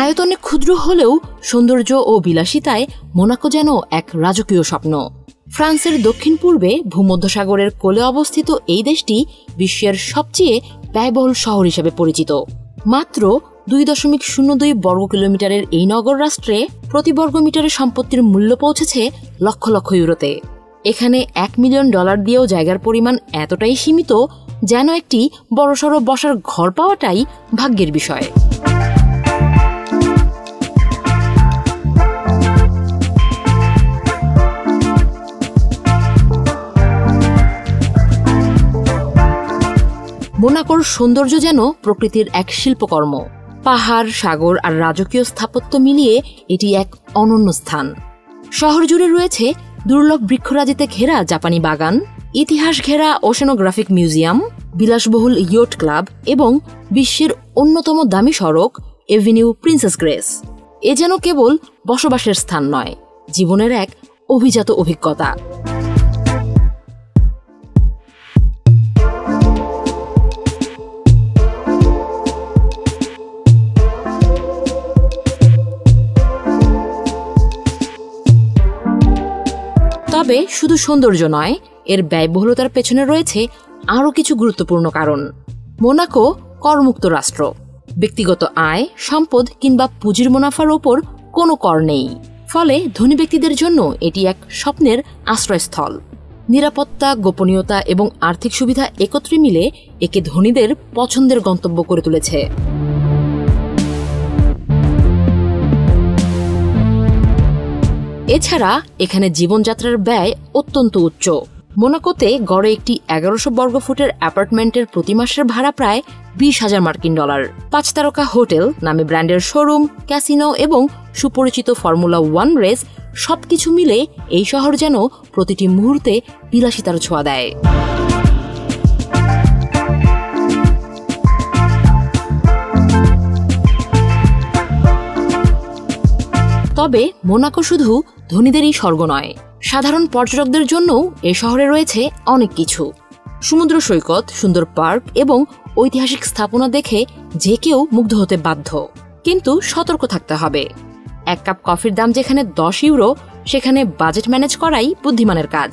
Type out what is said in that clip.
আয়তনে ক্ষুদ্র হলেও সৌন্দর্য ও বিলাসিতায় মোনাকো যেন এক রাজকীয় স্বপ্ন। ফ্রান্সের দক্ষিণ পূর্বে ভূমধ্যসাগরের কোলে অবস্থিত এই দেশটি বিশ্বের সবচেয়ে ব্যয়বহুল শহর হিসেবে পরিচিত। মাত্র 2.02 বর্গ কিলোমিটারের এই নগর রাষ্ট্রে প্রতি বর্গমিটারে সম্পত্তির মূল্য পৌঁছেছে লক্ষ লক্ষ ইউরোতে। এখানে $1 মিলিয়ন দিয়েও জায়গার পরিমাণ এতটাই সীমিত যেন একটি বড়সড় বসার ঘর পাওয়াটাই ভাগ্যের বিষয়। মোনাকোর সৌন্দর্য যেন প্রকৃতির এক শিল্পকর্ম। পাহাড়, সাগর আর রাজকীয় স্থাপত্য মিলিয়ে এটি এক অনন্য স্থান। শহর জুড়ে রয়েছে দুর্লভ বৃক্ষরাজিতে ঘেরা জাপানি বাগান, ইতিহাস ঘেরা ওশেনোগ্রাফিক মিউজিয়াম, বিলাসবহুল ইয়ট ক্লাব এবং বিশ্বের অন্যতম দামি সড়ক এভিনিউ প্রিন্সেস গ্রেস। এ যেন কেবল বসবাসের স্থান নয়, জীবনের এক অভিজাত অভিজ্ঞতা। তবে শুধু সৌন্দর্য নয়, এর ব্যয়বহুলতার পেছনে রয়েছে আরও কিছু গুরুত্বপূর্ণ কারণ। মোনাকো করমুক্ত রাষ্ট্র। ব্যক্তিগত আয়, সম্পদ কিংবা পুঁজির মুনাফার ওপর কোনো কর নেই। ফলে ধনী ব্যক্তিদের জন্য এটি এক স্বপ্নের আশ্রয়স্থল। নিরাপত্তা, গোপনীয়তা এবং আর্থিক সুবিধা একত্রে মিলে একে ধনীদের পছন্দের গন্তব্য করে তুলেছে। এছাড়া এখানে জীবনযাত্রার ব্যয় অত্যন্ত উচ্চ। মোনাকোতে গড়ে একটি 1100 বর্গফুটের অ্যাপার্টমেন্টের প্রতি মাসের ভাড়া প্রায় $20,000। 5 তারকা হোটেল, নামী ব্র্যান্ডের শোরুম, ক্যাসিনো এবং সুপরিচিত ফর্মুলা 1 রেস সবকিছু মিলে এই শহর যেন প্রতিটি মুহূর্তে বিলাসিতার ছোঁয়া দেয়। তবে মোনাকো শুধু ধনীদেরই স্বর্গ নয়, সাধারণ পর্যটকদের জন্যও এ শহরে রয়েছে অনেক কিছু। সমুদ্র সৈকত, সুন্দর পার্ক এবং ঐতিহাসিক স্থাপনা দেখে যে কেউ মুগ্ধ হতে বাধ্য। কিন্তু সতর্ক থাকতে হবে। 1 কাপ কফির দাম যেখানে $10, সেখানে বাজেট ম্যানেজ করাই বুদ্ধিমানের কাজ।